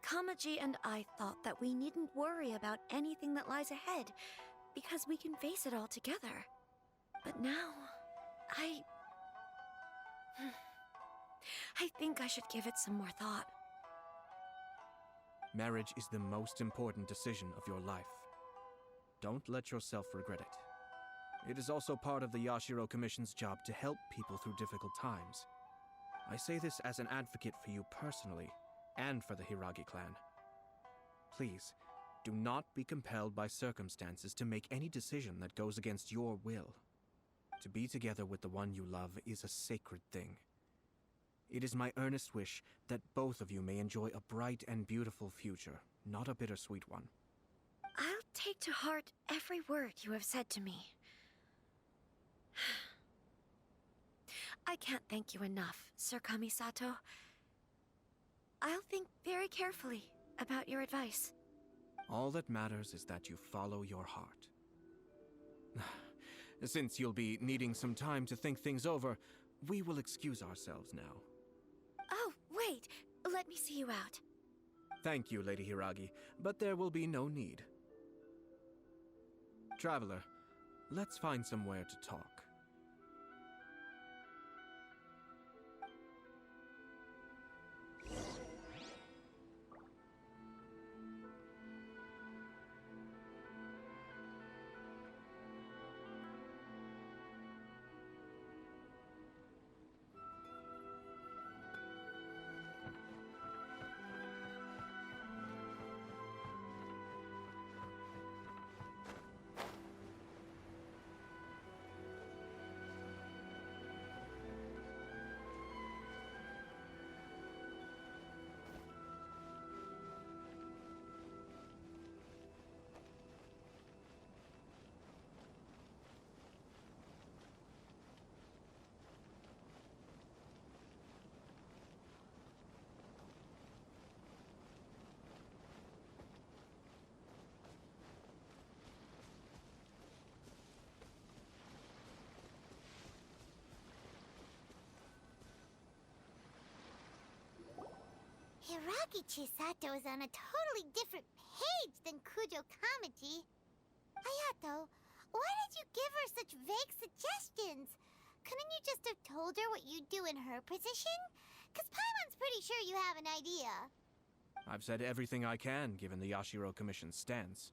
Kamaji and I thought that we needn't worry about anything that lies ahead, because we can face it all together. But now, I think I should give it some more thought. Marriage is the most important decision of your life. Don't let yourself regret it. It is also part of the Yashiro Commission's job to help people through difficult times. I say this as an advocate for you personally, and for the Hiragi clan. Please, do not be compelled by circumstances to make any decision that goes against your will. To be together with the one you love is a sacred thing. It is my earnest wish that both of you may enjoy a bright and beautiful future, not a bittersweet one. I'll take to heart every word you have said to me. I can't thank you enough, Sir Kamisato. I'll think very carefully about your advice. All that matters is that you follow your heart. Since you'll be needing some time to think things over, we will excuse ourselves now. Oh, wait! Let me see you out. Thank you, Lady Hiragi, but there will be no need. Traveler, let's find somewhere to talk. Hiragi Chisato is on a totally different page than Kujo Kamaji. Ayato, why did you give her such vague suggestions? Couldn't you just have told her what you'd do in her position? 'Cause Paimon's pretty sure you have an idea. I've said everything I can, given the Yashiro Commission's stance.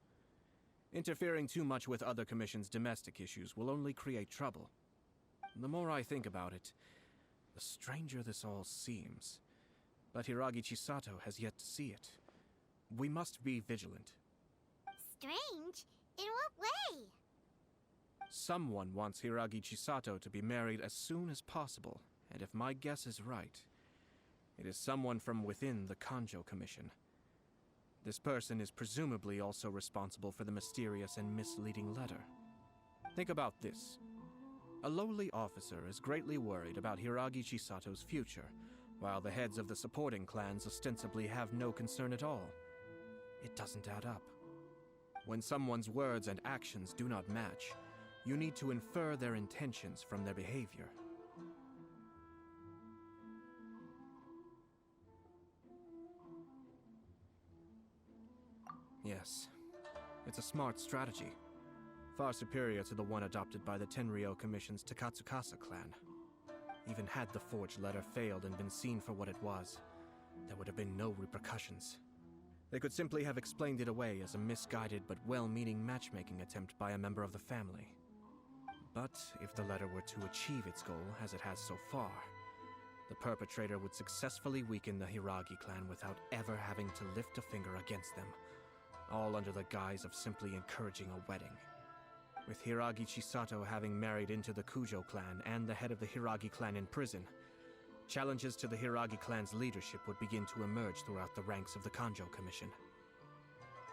Interfering too much with other commission's domestic issues will only create trouble. The more I think about it, the stranger this all seems. But Hiragi Chisato has yet to see it. We must be vigilant. Strange? In what way? Someone wants Hiragi Chisato to be married as soon as possible, and if my guess is right, it is someone from within the Kanjo Commission. This person is presumably also responsible for the mysterious and misleading letter. Think about this. A lowly officer is greatly worried about Hiragi Chisato's future, while the heads of the supporting clans ostensibly have no concern at all. It doesn't add up. When someone's words and actions do not match, you need to infer their intentions from their behavior. Yes, it's a smart strategy. Far superior to the one adopted by the Tenryou Commission's Takatsukasa clan. Even had the forged letter failed and been seen for what it was, there would have been no repercussions. They could simply have explained it away as a misguided but well-meaning matchmaking attempt by a member of the family. But if the letter were to achieve its goal, as it has so far, the perpetrator would successfully weaken the Hiragi clan without ever having to lift a finger against them, all under the guise of simply encouraging a wedding. With Hiragi Chisato having married into the Kujo clan and the head of the Hiragi clan in prison, challenges to the Hiragi clan's leadership would begin to emerge throughout the ranks of the Kanjo Commission.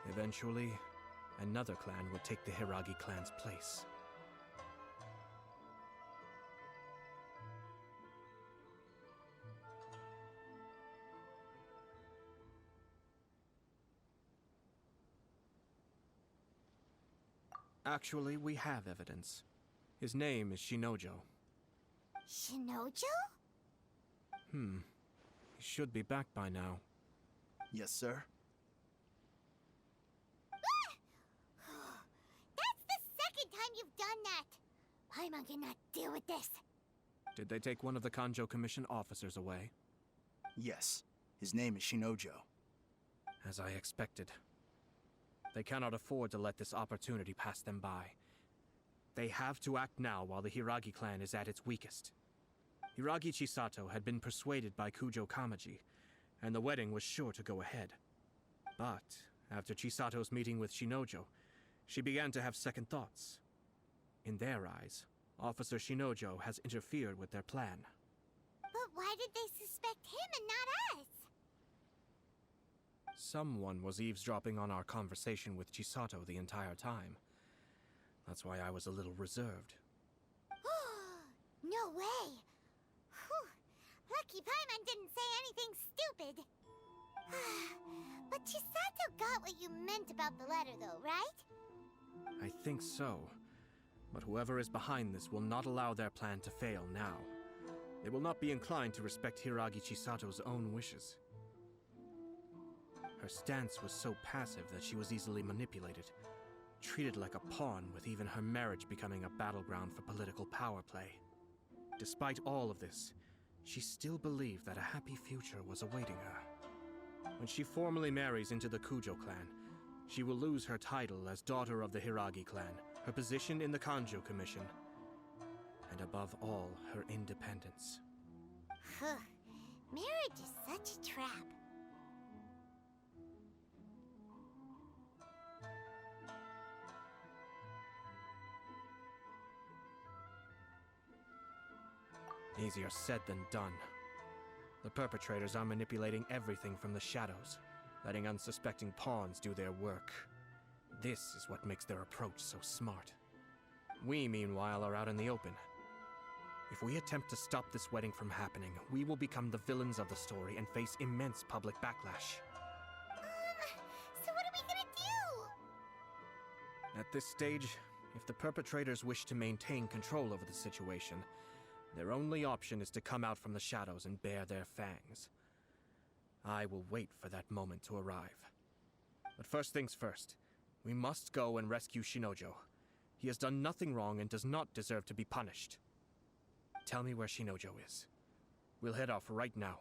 Eventually, another clan would take the Hiragi clan's place. Actually, we have evidence. His name is Shinojo. Shinojo? He should be back by now. Yes, sir. That's the second time you've done that! Paimon cannot deal with this. Did they take one of the Kanjo Commission officers away? Yes. His name is Shinojo. As I expected. They cannot afford to let this opportunity pass them by. They have to act now while the Hiragi clan is at its weakest. Hiragi Chisato had been persuaded by Kujo Kamaji, and the wedding was sure to go ahead. But after Chisato's meeting with Shinojo, she began to have second thoughts. In their eyes, Officer Shinojo has interfered with their plan. But why did they suspect him and not us? Someone was eavesdropping on our conversation with Chisato the entire time. That's why I was a little reserved. No way! Whew. Lucky Paimon didn't say anything stupid. But Chisato got what you meant about the letter though, right? I think so. But whoever is behind this will not allow their plan to fail now. They will not be inclined to respect Hiragi Chisato's own wishes. Her stance was so passive that she was easily manipulated, treated like a pawn, with even her marriage becoming a battleground for political power play. Despite all of this, she still believed that a happy future was awaiting her. When she formally marries into the Kujo clan, she will lose her title as daughter of the Hiragi clan, her position in the Kanjo Commission, and above all, her independence. Marriage is such a trap. Easier said than done. The perpetrators are manipulating everything from the shadows, letting unsuspecting pawns do their work. This is what makes their approach so smart. We, meanwhile, are out in the open. If we attempt to stop this wedding from happening, we will become the villains of the story and face immense public backlash. So what are we gonna do? At this stage, if the perpetrators wish to maintain control over the situation, their only option is to come out from the shadows and bare their fangs. I will wait for that moment to arrive. But first things first, we must go and rescue Shinojo. He has done nothing wrong and does not deserve to be punished. Tell me where Shinojo is. We'll head off right now.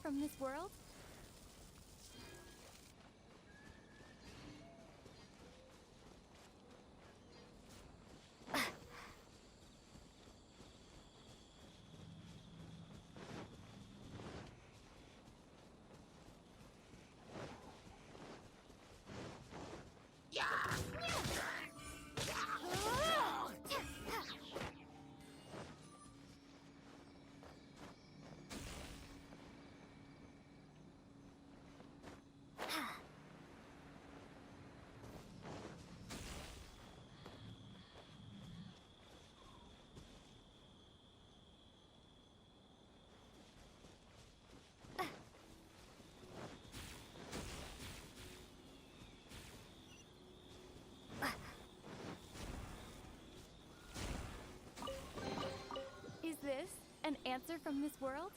from this world? Is this an answer from this world?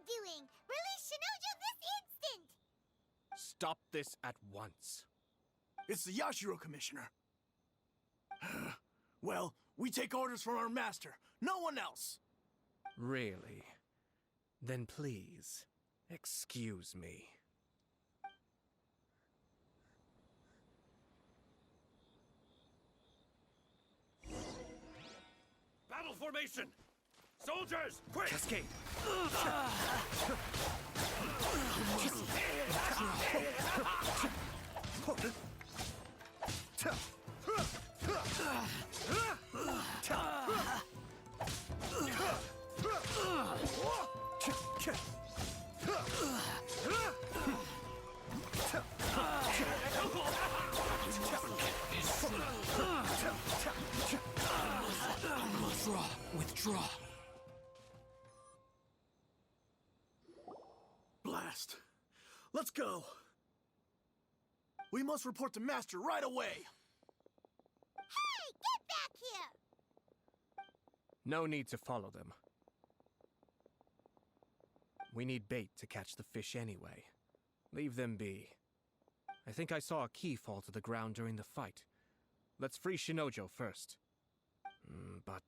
Doing? Release Shinojo this instant! Stop this at once. It's the Yashiro Commissioner. Well, we take orders from our master, no one else. Really? Then please, excuse me. Battle formation! Soldiers, quick! Cascade! Withdraw. Blast. Let's go. We must report to Master right away. Hey, get back here! No need to follow them. We need bait to catch the fish anyway. Leave them be. I think I saw a key fall to the ground during the fight. Let's free Shinojo first. But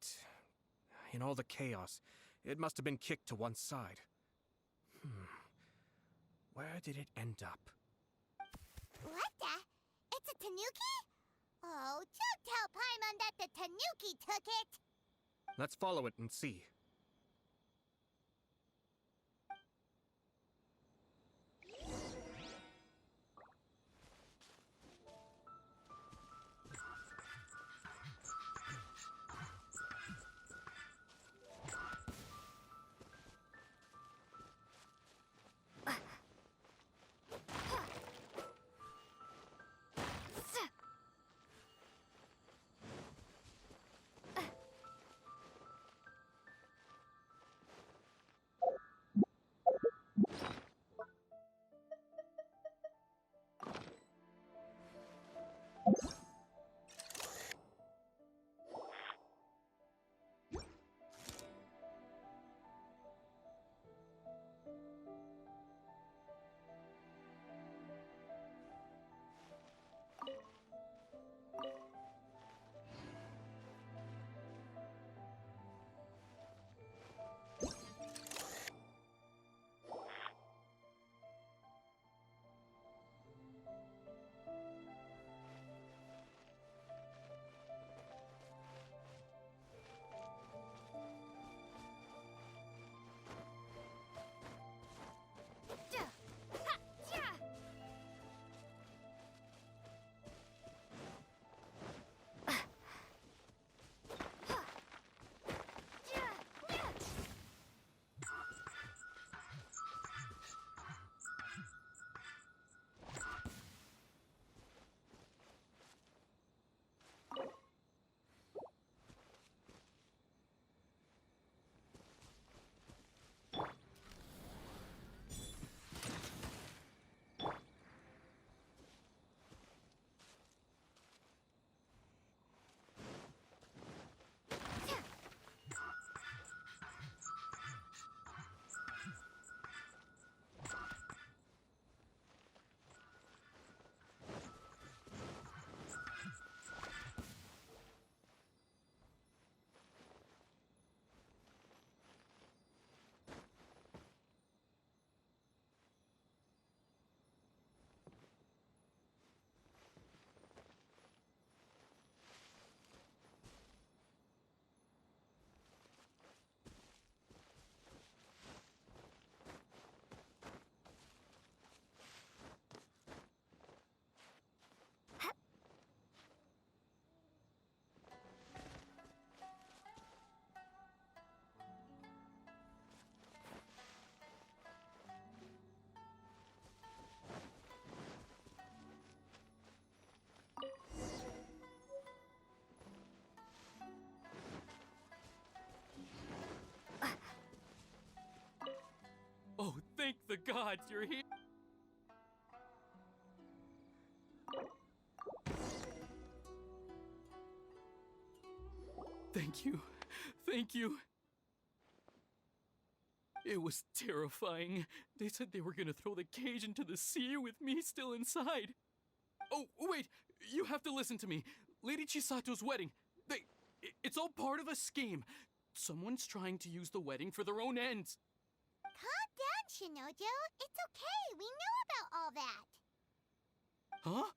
in all the chaos, it must have been kicked to one side. Where did it end up? What the? It's a tanuki? Oh, don't tell Paimon that the tanuki took it! Let's follow it and see. gods, you're here! Thank you. Thank you. It was terrifying. They said they were gonna throw the cage into the sea with me still inside. Oh, wait! You have to listen to me. Lady Chisato's wedding. It's all part of a scheme. Someone's trying to use the wedding for their own ends. Calm down, Shinojo. It's okay. We know about all that. Huh?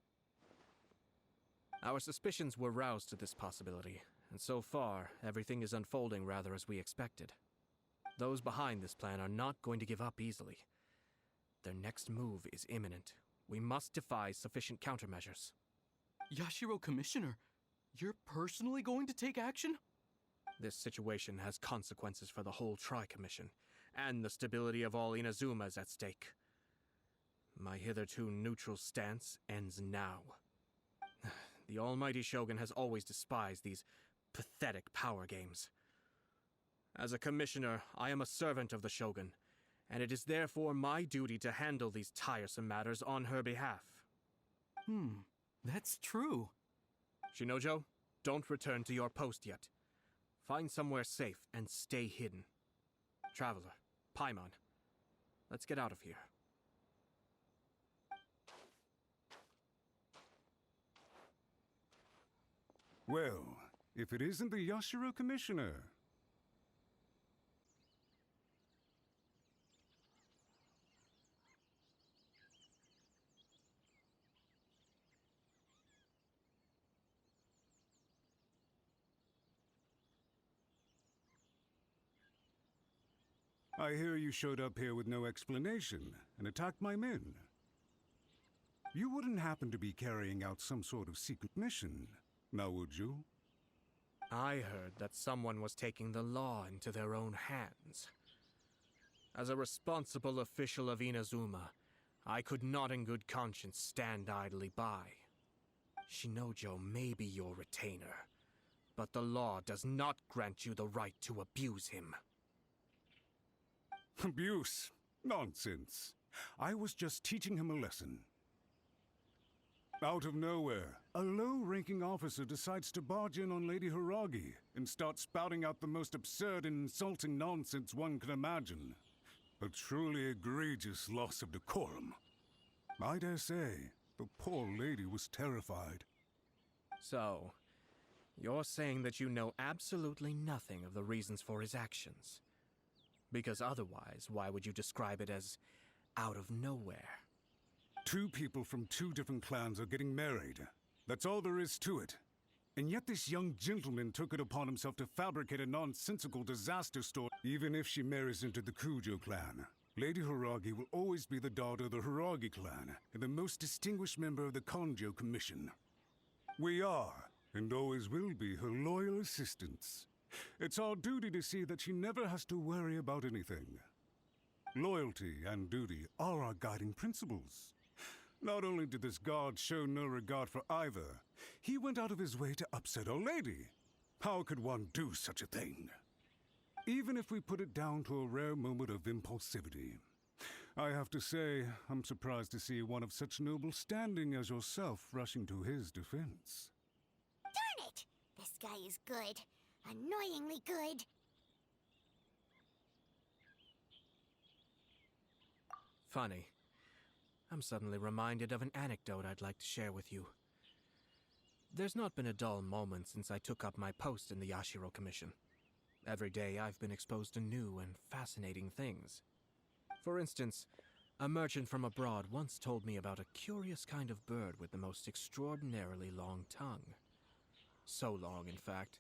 Our suspicions were roused to this possibility, and so far, everything is unfolding rather as we expected. Those behind this plan are not going to give up easily. Their next move is imminent. We must devise sufficient countermeasures. Yashiro Commissioner, you're personally going to take action? This situation has consequences for the whole Tri-Commission, and the stability of all Inazumas at stake. My hitherto neutral stance ends now. The almighty Shogun has always despised these pathetic power games. As a commissioner, I am a servant of the Shogun, and it is therefore my duty to handle these tiresome matters on her behalf. That's true. Shinojo, don't return to your post yet. Find somewhere safe and stay hidden. Traveler, Paimon, let's get out of here. Well, if it isn't the Yashiro Commissioner. I hear you showed up here with no explanation and attacked my men. You wouldn't happen to be carrying out some sort of secret mission, now would you? I heard that someone was taking the law into their own hands. As a responsible official of Inazuma, I could not in good conscience stand idly by. Shinojo may be your retainer, but the law does not grant you the right to abuse him. Abuse? Nonsense. I was just teaching him a lesson. Out of nowhere, a low-ranking officer decides to barge in on Lady Hiragi and start spouting out the most absurd and insulting nonsense one can imagine. A truly egregious loss of decorum. I dare say, the poor lady was terrified. So, you're saying that you know absolutely nothing of the reasons for his actions? Because otherwise, why would you describe it as out of nowhere? Two people from two different clans are getting married. That's all there is to it. And yet this young gentleman took it upon himself to fabricate a nonsensical disaster story. Even if she marries into the Kujo clan, Lady Hiragi will always be the daughter of the Hiragi clan and the most distinguished member of the Konjo Commission. We are, and always will be, her loyal assistants. It's our duty to see that she never has to worry about anything. Loyalty and duty are our guiding principles. Not only did this guard show no regard for either, he went out of his way to upset our lady. How could one do such a thing? Even if we put it down to a rare moment of impulsivity. I have to say, I'm surprised to see one of such noble standing as yourself rushing to his defense. Darn it! This guy is good. Annoyingly good. Funny. I'm suddenly reminded of an anecdote I'd like to share with you. There's not been a dull moment since I took up my post in the Yashiro Commission. Every day I've been exposed to new and fascinating things. For instance, a merchant from abroad once told me about a curious kind of bird with the most extraordinarily long tongue. So long, in fact,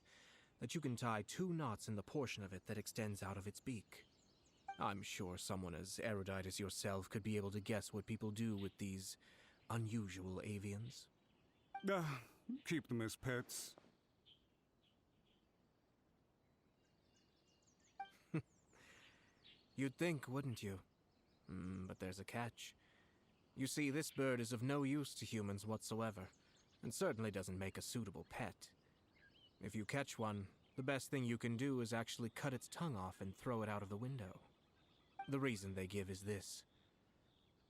that you can tie 2 knots in the portion of it that extends out of its beak. I'm sure someone as erudite as yourself could be able to guess what people do with these unusual avians. Keep them as pets. You'd think, wouldn't you? But there's a catch. You see, this bird is of no use to humans whatsoever, and certainly doesn't make a suitable pet. If you catch one, the best thing you can do is actually cut its tongue off and throw it out of the window. The reason they give is this.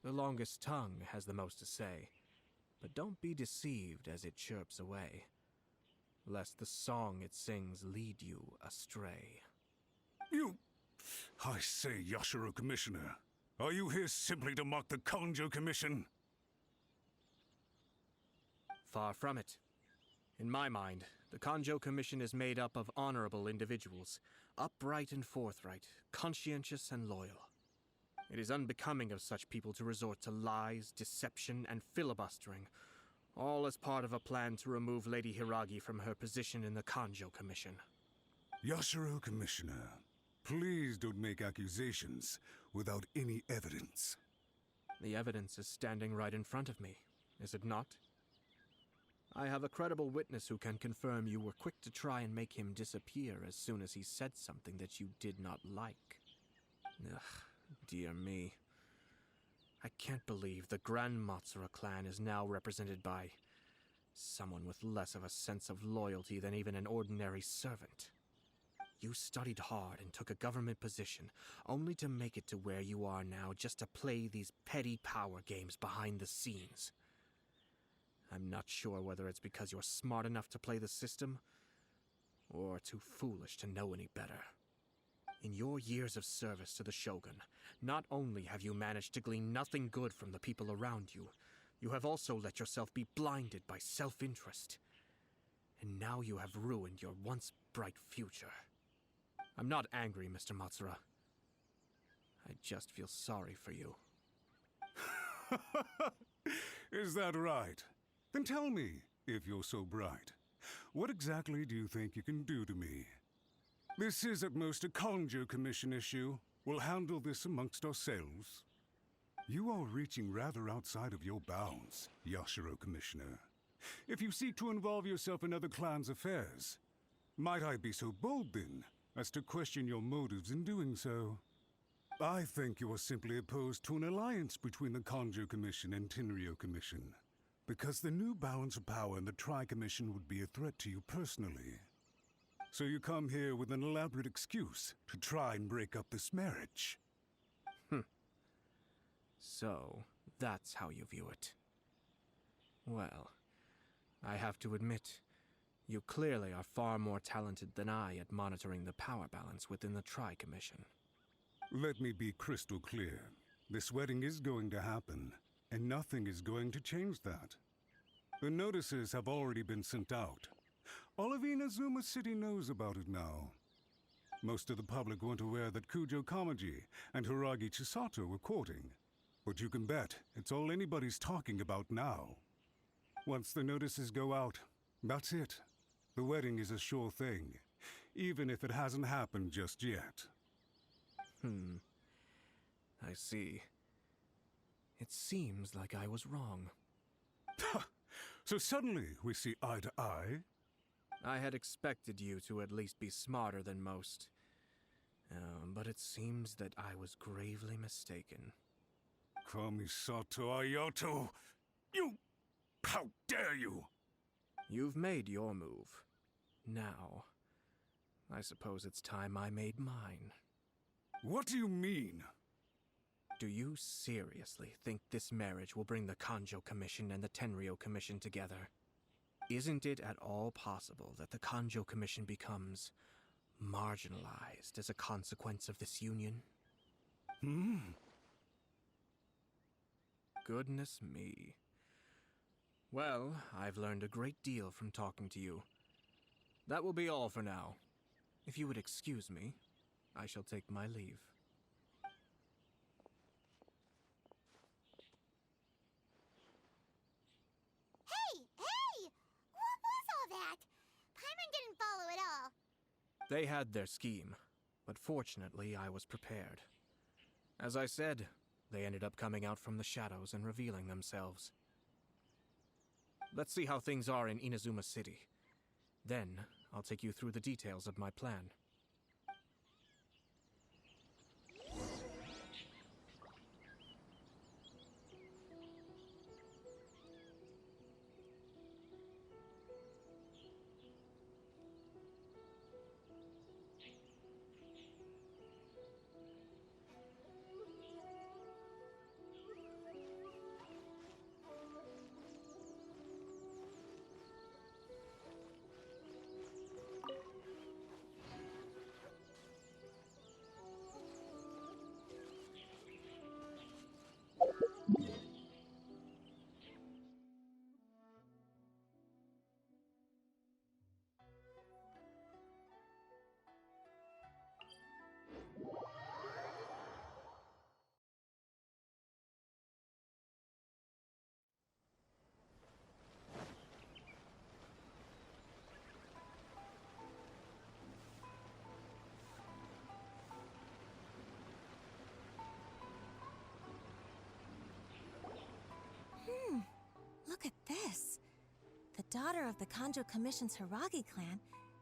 The longest tongue has the most to say, but don't be deceived as it chirps away, lest the song it sings lead you astray. You... I say, Yashiro Commissioner, are you here simply to mock the Kanjo Commission? Far from it. In my mind, the Kanjo Commission is made up of honorable individuals, upright and forthright, conscientious and loyal. It is unbecoming of such people to resort to lies, deception, and filibustering, all as part of a plan to remove Lady Hiragi from her position in the Kanjo Commission. Yashiro Commissioner, please don't make accusations without any evidence. The evidence is standing right in front of me, is it not? I have a credible witness who can confirm you were quick to try and make him disappear as soon as he said something that you did not like. Ugh. Dear me. I can't believe the Grand Matsura clan is now represented by someone with less of a sense of loyalty than even an ordinary servant. You studied hard and took a government position, only to make it to where you are now just to play these petty power games behind the scenes. I'm not sure whether it's because you're smart enough to play the system, or too foolish to know any better. In your years of service to the Shogun, not only have you managed to glean nothing good from the people around you, you have also let yourself be blinded by self-interest. And now you have ruined your once bright future. I'm not angry, Mr. Matsura. I just feel sorry for you. Is that right? Then tell me, if you're so bright, what exactly do you think you can do to me? This is at most a Kanjo Commission issue. We'll handle this amongst ourselves. You are reaching rather outside of your bounds, Yashiro Commissioner. If you seek to involve yourself in other clans' affairs, might I be so bold then, as to question your motives in doing so? I think you are simply opposed to an alliance between the Kanjo Commission and Tenryo Commission, because the new balance of power in the Tri-Commission would be a threat to you personally. So you come here with an elaborate excuse to try and break up this marriage. So, that's how you view it. Well, I have to admit, you clearly are far more talented than I at monitoring the power balance within the Tri-Commission. Let me be crystal clear. This wedding is going to happen, and nothing is going to change that. The notices have already been sent out. All of Inazuma City knows about it now. Most of the public weren't aware that Kujo Kamaji and Hiragi Chisato were courting. But you can bet it's all anybody's talking about now. Once the notices go out, that's it. The wedding is a sure thing, even if it hasn't happened just yet. I see. It seems like I was wrong. So suddenly we see eye to eye? I had expected you to at least be smarter than most. But it seems that I was gravely mistaken. Kamisato Ayato! You... How dare you! You've made your move. Now, I suppose it's time I made mine. What do you mean? Do you seriously think this marriage will bring the Kanjo Commission and the Tenryo Commission together? Isn't it at all possible that the Kanjo Commission becomes marginalized as a consequence of this union? Goodness me. Well, I've learned a great deal from talking to you. That will be all for now. If you would excuse me, I shall take my leave. Hey! What was all that? Paimon didn't follow at all. They had their scheme, but fortunately I was prepared. As I said, they ended up coming out from the shadows and revealing themselves. Let's see how things are in Inazuma City. Then, I'll take you through the details of my plan. daughter of the Kanjo Commission's Hiragi clan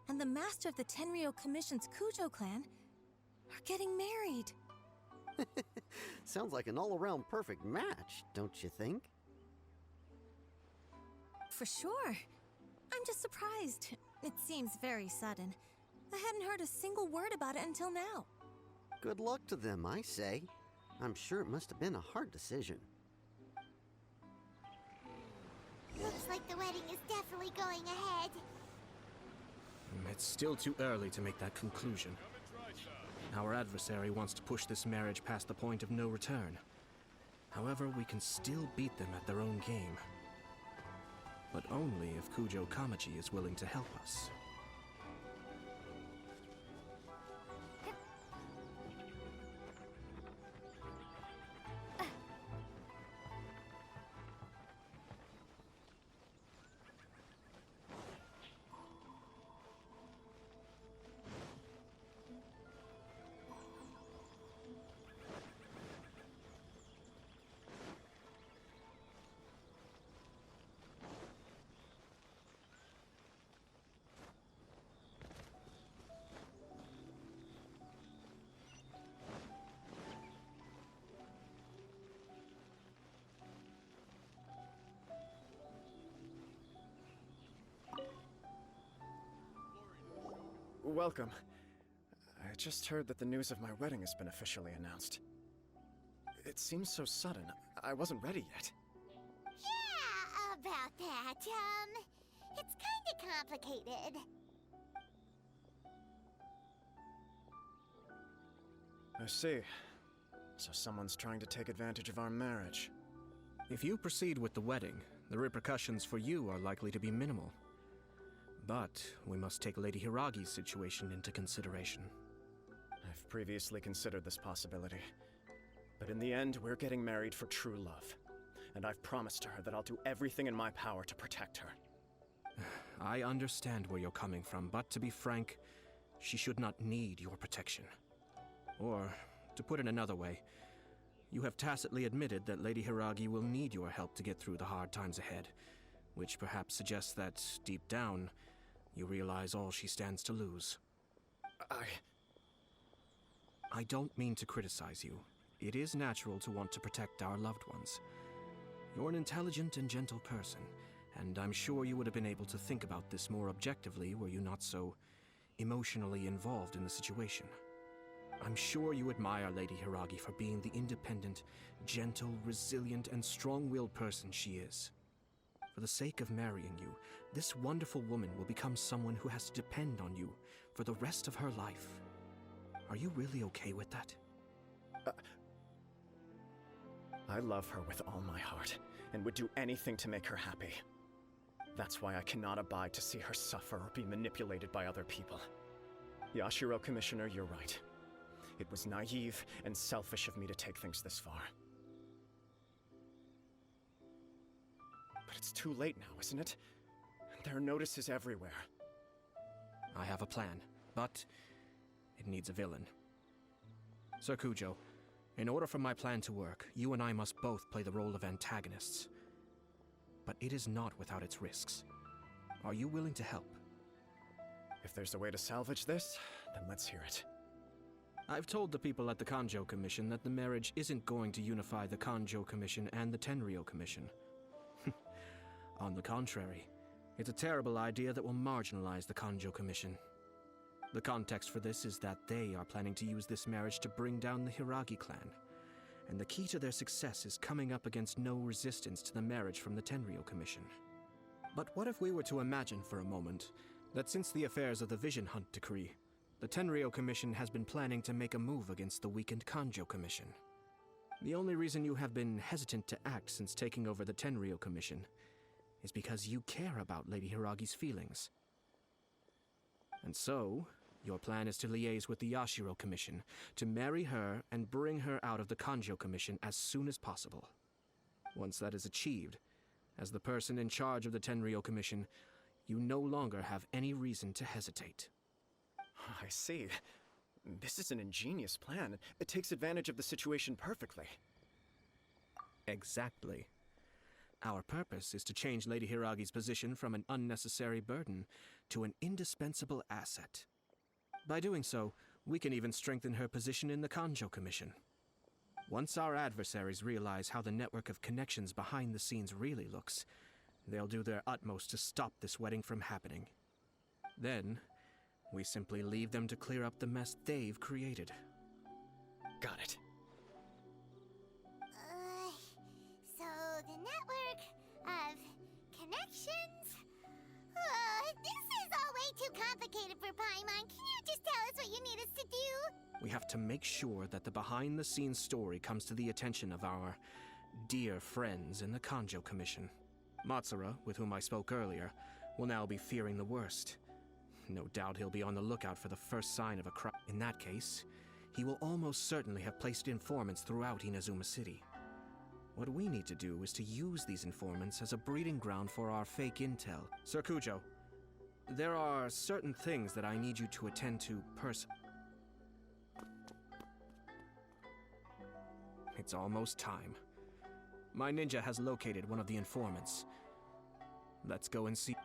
and the master of the Tenryou Commission's Kujo clan are getting married. Sounds like an all-around perfect match, don't you think? For sure. I'm just surprised. It seems very sudden. I hadn't heard a single word about it until now. Good luck to them, I say. I'm sure it must have been a hard decision. Looks like the wedding is definitely going ahead. It's still too early to make that conclusion. Our adversary wants to push this marriage past the point of no return. However, we can still beat them at their own game. But only if Kujo Kamaji is willing to help us. Welcome. I just heard that the news of my wedding has been officially announced. It seems so sudden. I wasn't ready yet. Yeah, about that. It's kinda complicated. I see. So someone's trying to take advantage of our marriage. If you proceed with the wedding, the repercussions for you are likely to be minimal. But we must take Lady Hiragi's situation into consideration. I've previously considered this possibility. But in the end, we're getting married for true love. And I've promised her that I'll do everything in my power to protect her. I understand where you're coming from, but to be frank, she should not need your protection. Or, to put it another way, you have tacitly admitted that Lady Hiragi will need your help to get through the hard times ahead, which perhaps suggests that, deep down, you realize all she stands to lose. I don't mean to criticize you. It is natural to want to protect our loved ones. You're an intelligent and gentle person, and I'm sure you would have been able to think about this more objectively were you not so emotionally involved in the situation. I'm sure you admire Lady Hiragi for being the independent, gentle, resilient, and strong-willed person she is. For the sake of marrying you, this wonderful woman will become someone who has to depend on you for the rest of her life. Are you really okay with that? I love her with all my heart, and would do anything to make her happy. That's why I cannot abide to see her suffer or be manipulated by other people. Yashiro Commissioner, you're right. It was naive and selfish of me to take things this far. But it's too late now, isn't it? There are notices everywhere. I have a plan, but it needs a villain. Sir Kujo, in order for my plan to work, you and I must both play the role of antagonists. But it is not without its risks. Are you willing to help? If there's a way to salvage this, then let's hear it. I've told the people at the Kanjo Commission that the marriage isn't going to unify the Kanjo Commission and the Tenryou Commission. On the contrary, it's a terrible idea that will marginalize the Kanjo Commission. The context for this is that they are planning to use this marriage to bring down the Hiragi clan, and the key to their success is coming up against no resistance to the marriage from the Tenryou Commission. But what if we were to imagine for a moment that since the affairs of the Vision Hunt Decree, the Tenryou Commission has been planning to make a move against the weakened Kanjo Commission? The only reason you have been hesitant to act since taking over the Tenryou Commission is because you care about Lady Hiragi's feelings. And so, your plan is to liaise with the Yashiro Commission, to marry her and bring her out of the Kanjo Commission as soon as possible. Once that is achieved, as the person in charge of the Tenryou Commission, you no longer have any reason to hesitate. I see. This is an ingenious plan. It takes advantage of the situation perfectly. Exactly. Our purpose is to change Lady Hiragi's position from an unnecessary burden to an indispensable asset. By doing so, we can even strengthen her position in the Kanjo Commission. Once our adversaries realize how the network of connections behind the scenes really looks, they'll do their utmost to stop this wedding from happening. Then, we simply leave them to clear up the mess they've created. Got it. So the network of connections? This is all way too complicated for Paimon. Can you just tell us what you need us to do? We have to make sure that the behind-the-scenes story comes to the attention of our dear friends in the Kanjo Commission. Matsura, with whom I spoke earlier, will now be fearing the worst. No doubt he'll be on the lookout for the first sign of a crime. In that case, he will almost certainly have placed informants throughout Inazuma City. What we need to do is to use these informants as a breeding ground for our fake intel. Sir Kujo, there are certain things that I need you to attend to It's almost time. My ninja has located one of the informants. Let's go and see.